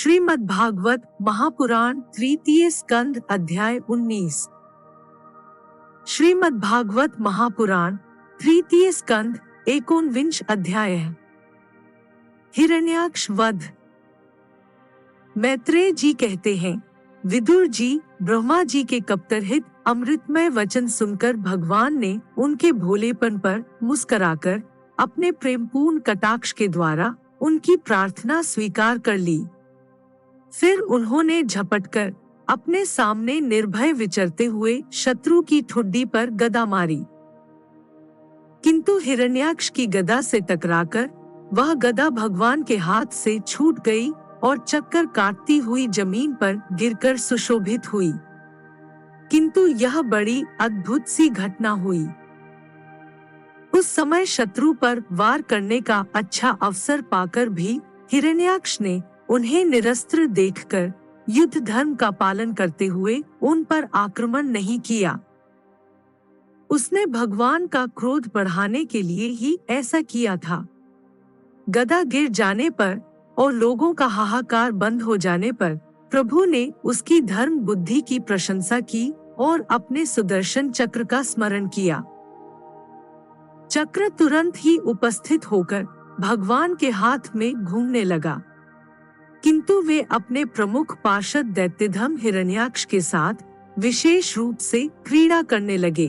श्रीमद् भागवत महापुराण तृतीय स्कंद अध्याय 19। श्रीमद् भागवत महापुराण तृतीय स्कंद 19 अध्याय। हिरण्याक्ष वध। मैत्रेय जी कहते हैं, विदुर जी ब्रह्मा जी के कप्तरहित अमृतमय वचन सुनकर भगवान ने उनके भोलेपन पर मुस्कुराकर अपने प्रेमपूर्ण कटाक्ष के द्वारा उनकी प्रार्थना स्वीकार कर ली। फिर उन्होंने झपटकर अपने सामने निर्भय विचरते हुए शत्रु की ठुड्डी पर गदा मारी, किंतु हिरण्याक्ष की गदा से टकराकर वह गदा भगवान के हाथ से छूट गई और चक्कर काटती हुई जमीन पर गिरकर सुशोभित हुई। किंतु यह बड़ी अद्भुत सी घटना हुई। उस समय शत्रु पर वार करने का अच्छा अवसर पाकर भी हिरण्याक्ष ने उन्हें निरस्त्र देखकर युद्ध धर्म का पालन करते हुए उन पर आक्रमण नहीं किया। उसने भगवान का क्रोध बढ़ाने के लिए ही ऐसा किया था। गदा गिर जाने पर और लोगों का हाहाकार बंद हो जाने पर प्रभु ने उसकी धर्म बुद्धि की प्रशंसा की और अपने सुदर्शन चक्र का स्मरण किया। चक्र तुरंत ही उपस्थित होकर भगवान के हाथ में घूमने लगा, किंतु वे अपने प्रमुख पार्षद दैत्यधम हिरण्याक्ष के साथ विशेष रूप से क्रीड़ा करने लगे।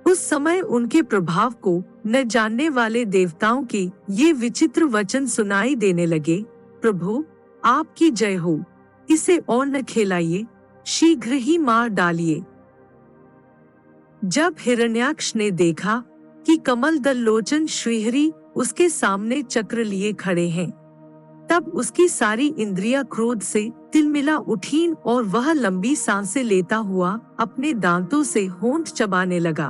उस समय उनके प्रभाव को न जानने वाले देवताओं के ये विचित्र वचन सुनाई देने लगे, प्रभु आपकी जय हो, इसे और न खेलाइए, शीघ्र ही मार डालिए। जब हिरण्याक्ष ने देखा कि कमल दल लोचन श्रीहरि उसके सामने चक्र लिए खड़े हैं, तब उसकी सारी इंद्रियां क्रोध से तिलमिला उठीं और वह लंबी सांसें लेता हुआ अपने दांतों से होंठ चबाने लगा।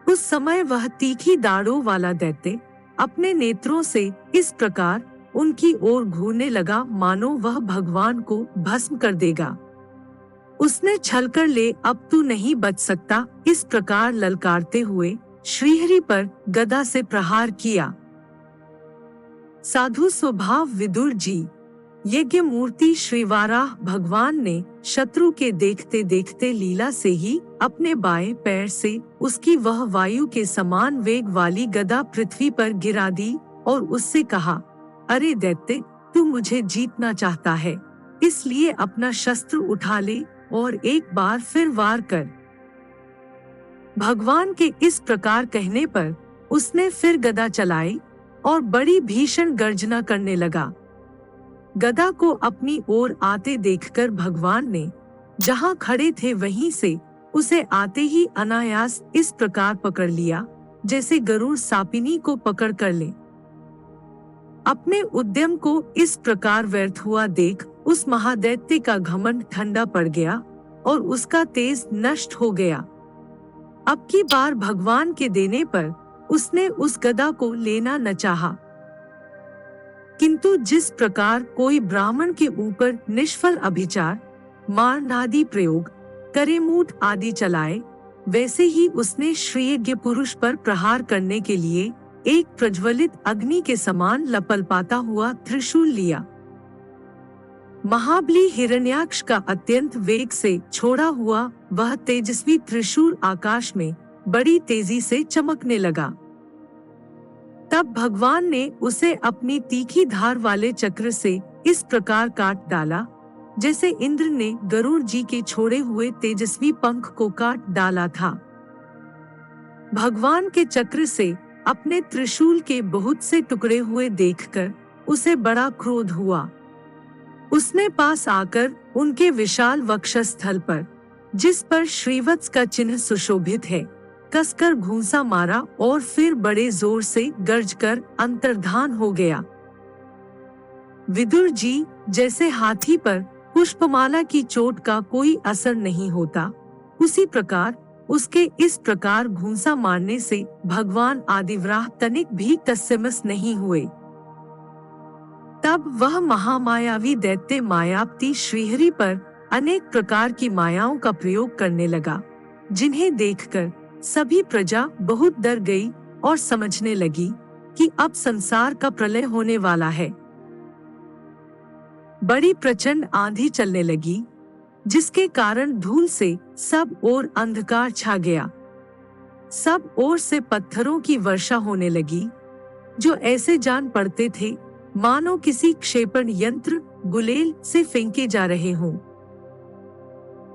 उस समय वह तीखी दाढ़ों वाला दैत्य अपने नेत्रों से इस प्रकार उनकी ओर घूरने लगा मानो वह भगवान को भस्म कर देगा। उसने छल कर ले, अब तू नहीं बच सकता, इस प्रकार ललकारते हुए श्रीहरि पर गदा से प्रहार किया। साधु स्वभाव विदुर जी, यज्ञ मूर्ति श्रीवाराह भगवान ने शत्रु के देखते देखते लीला से ही अपने बाएं पैर से उसकी वह वायु के समान वेग वाली गदा पृथ्वी पर गिरा दी और उससे कहा, अरे दैत्य, तू मुझे जीतना चाहता है, इसलिए अपना शस्त्र उठा ले और एक बार फिर वार कर। भगवान के इस प्रकार कहने पर उसने फिर गदा चलाई और बड़ी भीषण गर्जना करने लगा। गदा को अपनी ओर आते देखकर भगवान ने जहां खड़े थे वहीं से उसे आते ही अनायास इस प्रकार पकड़ लिया जैसे गरुड़ सापिनी को पकड़ कर ले। अपने उद्यम को इस प्रकार व्यर्थ हुआ देख उस महादैत्य का घमंड ठंडा पड़ गया और उसका तेज नष्ट हो गया। अब की बार भगवान के देने पर उसने उस गदा को लेना न चाहा, किंतु जिस प्रकार कोई ब्राह्मण के ऊपर निष्फल अभिचार, मारण आदि प्रयोग करे, मूठ आदि चलाए, वैसे ही उसने श्रेयज्ञ पुरुष पर प्रहार करने के लिए एक प्रज्वलित अग्नि के समान लपलपाता हुआ त्रिशूल लिया। महाबली हिरण्याक्ष का अत्यंत वेग से छोड़ा हुआ वह तेजस्वी त्रिशूल आकाश में बड़ी तेजी से चमकने लगा। तब भगवान ने उसे अपनी तीखी धार वाले चक्र से इस प्रकार काट डाला जैसे इंद्र ने गरुड़ जी के छोड़े हुए तेजस्वी पंख को काट डाला था। भगवान के चक्र से अपने त्रिशूल के बहुत से टुकड़े हुए देखकर उसे बड़ा क्रोध हुआ। उसने पास आकर उनके विशाल वक्षस्थल पर, जिस पर श्रीवत्स का चिन्ह सुशोभित है, कसकर घूंसा मारा और फिर बड़े जोर से गर्जकर अंतर्धान हो गया। विदुर जी, जैसे हाथी पर पुष्पमाला की चोट का कोई असर नहीं होता, उसी प्रकार उसके इस प्रकार घूंसा मारने से भगवान आदिवराह तनिक भी तत्समस नहीं हुए। तब वह महामायावी दैत्य मायापति श्रीहरि पर अनेक प्रकार की मायाओं का प्रयोग करने लगा, जिन्हें देखकर सभी प्रजा बहुत डर गई और समझने लगी कि अब संसार का प्रलय होने वाला है। बड़ी प्रचंड आंधी चलने लगी, जिसके कारण धूल से सब ओर अंधकार छा गया। सब ओर से पत्थरों की वर्षा होने लगी, जो ऐसे जान पड़ते थे मानो किसी क्षेपण यंत्र गुलेल से फेंके जा रहे हों।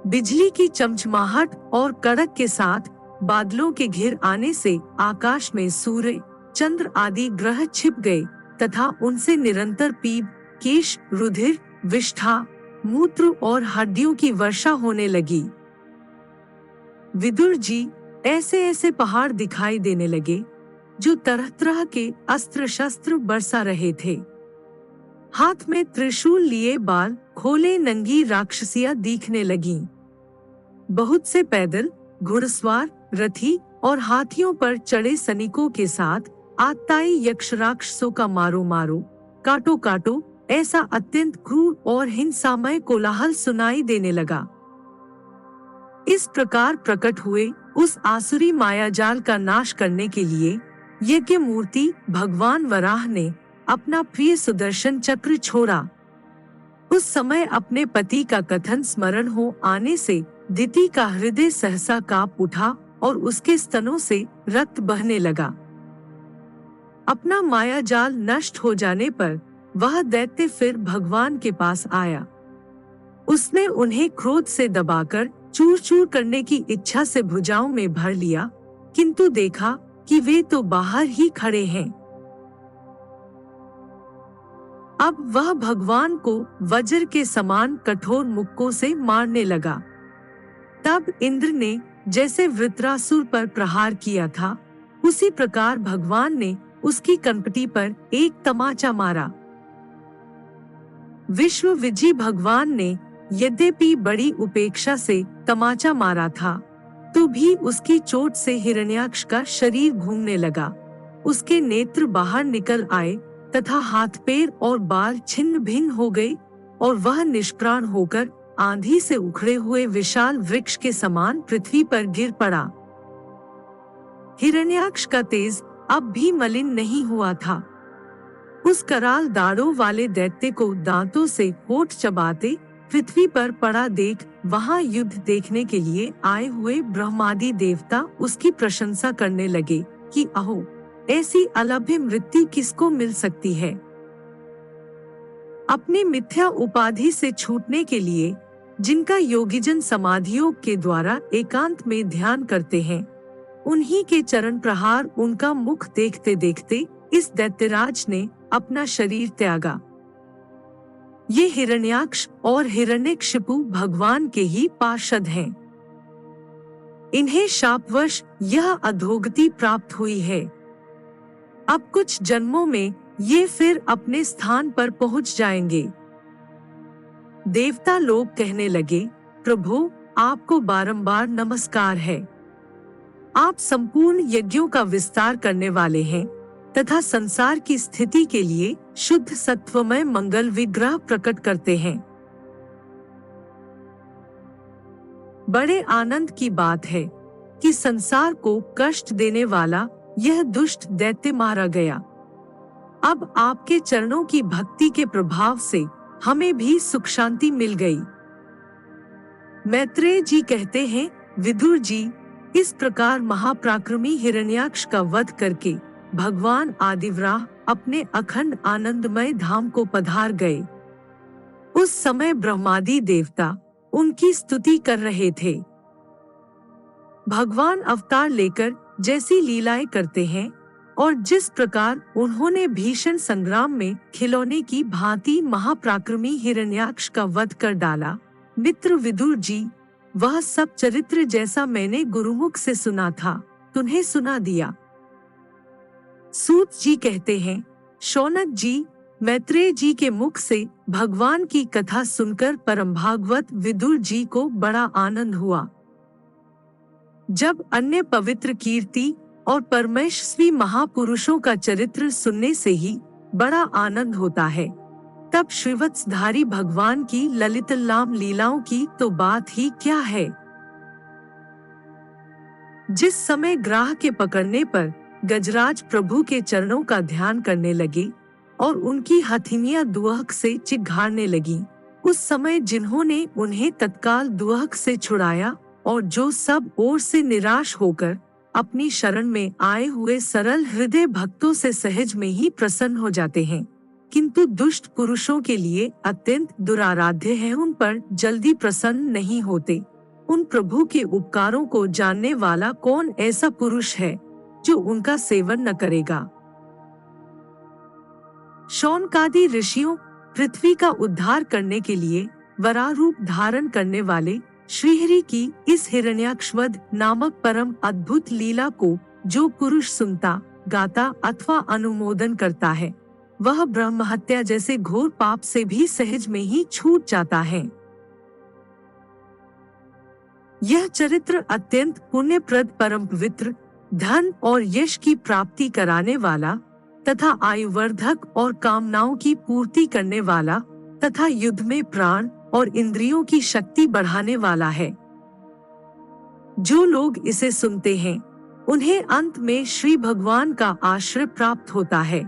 बिजली की चमचमाहट और कड़क के साथ बादलों के घिर आने से आकाश में सूर्य, चंद्र आदि ग्रह छिप गए तथा उनसे निरंतर पीप, केश, रुधिर, विष्ठा, मूत्र और हड्डियों की वर्षा होने लगी। विदुर जी, ऐसे ऐसे पहाड़ दिखाई देने लगे जो तरह तरह के अस्त्र शस्त्र बरसा रहे थे। हाथ में त्रिशूल लिए बाल खोले नंगी राक्षसियां दिखने लगीं। बहुत से पैदल, घुड़सवार, रथी और हाथियों पर चढ़े सैनिकों के साथ आतताई यक्ष राक्षसों का मारो मारो, काटो काटो, ऐसा अत्यंत क्रूर और हिंसामय कोलाहल सुनाई देने लगा। इस प्रकार प्रकट हुए उस आसुरी मायाजाल का नाश करने के लिए यज्ञ मूर्ति भगवान वराह ने अपना प्रिय सुदर्शन चक्र छोड़ा। उस समय अपने पति का कथन स्मरण हो आने से दिति का हृदय सहसा कांप उठा और उसके स्तनों से रक्त बहने लगा। अपना मायाजाल नष्ट हो जाने पर वह दैत्य फिर भगवान के पास आया। उसने उन्हें क्रोध से दबाकर चूर चूर करने की इच्छा से भुजाओं में भर लिया, किंतु देखा कि वे तो बाहर ही खड़े हैं। अब वह भगवान को वज्र के समान कठोर मुक्कों से मारने लगा। तब इंद्र ने जैसे वृत्रासुर पर प्रहार किया था, उसी प्रकार भगवान ने उसकी कनपटी पर एक तमाचा मारा। विश्व विजयी भगवान ने यद्यपि बड़ी उपेक्षा से तमाचा मारा था, तो भी उसकी चोट से हिरण्याक्ष का शरीर घूमने लगा। उसके नेत्र बाहर निकल आए तथा हाथ पैर और बाल छिन्न भिन्न हो गए और वह निष्प्राण होकर आंधी से उखड़े हुए विशाल वृक्ष के समान पृथ्वी पर गिर पड़ा। हिरण्याक्ष का तेज अब भी मलिन नहीं हुआ था। उस कराल दाढ़ों वाले दैत्य को दांतों से होठ चबाते पृथ्वी पर पड़ा देख वहां युद्ध देखने के लिए आए हुए ब्रह्मादि देवता उसकी प्रशंसा करने लगे कि अहो, ऐसी अलभ्य मृत्यु किसको मिल सकती है। अपनी मिथ्या उपाधि से छूटने के लिए जिनका योगीजन समाधियोग के द्वारा एकांत में ध्यान करते हैं, उन्हीं के चरण प्रहार उनका मुख देखते देखते इस दैत्यराज ने अपना शरीर त्यागा। ये हिरण्याक्ष और हिरण्यकशिपु भगवान के ही पार्षद हैं। इन्हें शापवश यह अधोगति प्राप्त हुई है। अब कुछ जन्मों में ये फिर अपने स्थान पर पहुंच जाएंगे। देवता लोग कहने लगे, प्रभु, आपको बारंबार नमस्कार है। आप संपूर्ण यज्ञों का विस्तार करने वाले हैं तथा संसार की स्थिति के लिए शुद्ध सत्वमय मंगल विग्रह प्रकट करते हैं। बड़े आनंद की बात है कि संसार को कष्ट देने वाला यह दुष्ट दैत्य मारा गया। अब आपके चरणों की भक्ति के प्रभाव से हमें भी सुख शांति मिल गई। मैत्रेय जी कहते हैं, विदुर जी, इस प्रकार महापराक्रमी हिरण्याक्ष का वध करके भगवान आदिवराह अपने अखंड आनंदमय धाम को पधार गए। उस समय ब्रह्मादि देवता उनकी स्तुति कर रहे थे। भगवान अवतार लेकर जैसी लीलाएं करते हैं और जिस प्रकार उन्होंने भीषण संग्राम में खिलौने की भांति महापराक्रमी हिरण्याक्ष का वध कर डाला, मित्र विदुर जी, वह सब चरित्र जैसा मैंने गुरुमुख से सुना था, तुम्हें सुना दिया। सूत जी कहते हैं, शौनक जी, मैत्रेय जी के मुख से भगवान की कथा सुनकर परम भागवत विदुर जी को बड़ा आनंद हुआ। जब अन्य पवित्र कीर्ति और परमेश्वरी महापुरुषों का चरित्र सुनने से ही बड़ा आनंद होता है, तब श्रीवत्सधारी भगवान की ललितलाम लीलाओं की तो बात ही क्या है। जिस समय ग्राह के पकड़ने पर गजराज प्रभु के चरणों का ध्यान करने लगे, और उनकी हथेलियां दुहक से चिघाड़ने लगी। उस समय जिन्होंने उन्हें तत्काल दुहक से छुड़ाया और जो सब ओर से निराश होकर अपनी शरण में आए हुए सरल हृदय भक्तों से सहज में ही प्रसन्न हो जाते हैं, किंतु दुष्ट पुरुषों के लिए अत्यंत दुराराध्य है, उन पर जल्दी प्रसन्न नहीं होते। उन प्रभु के उपकारों को जानने वाला कौन ऐसा पुरुष है जो उनका सेवन न करेगा। शौनकादि ऋषियों पृथ्वी का उद्धार करने के लिए वराह रूप धारण करने वाले श्रीहरि की इस हिरण्याक्षवध नामक परम अद्भुत लीला को जो पुरुष सुनता, गाता अथवा अनुमोदन करता है, वह ब्रह्म हत्या जैसे घोर पाप से भी सहज में ही छूट जाता है। यह चरित्र अत्यंत पुण्यप्रद, परम पवित्र, धन और यश की प्राप्ति कराने वाला तथा आयुवर्धक और कामनाओं की पूर्ति करने वाला तथा युद्ध में प्राण और इंद्रियों की शक्ति बढ़ाने वाला है। जो लोग इसे सुनते हैं उन्हें अंत में श्री भगवान का आश्रय प्राप्त होता है।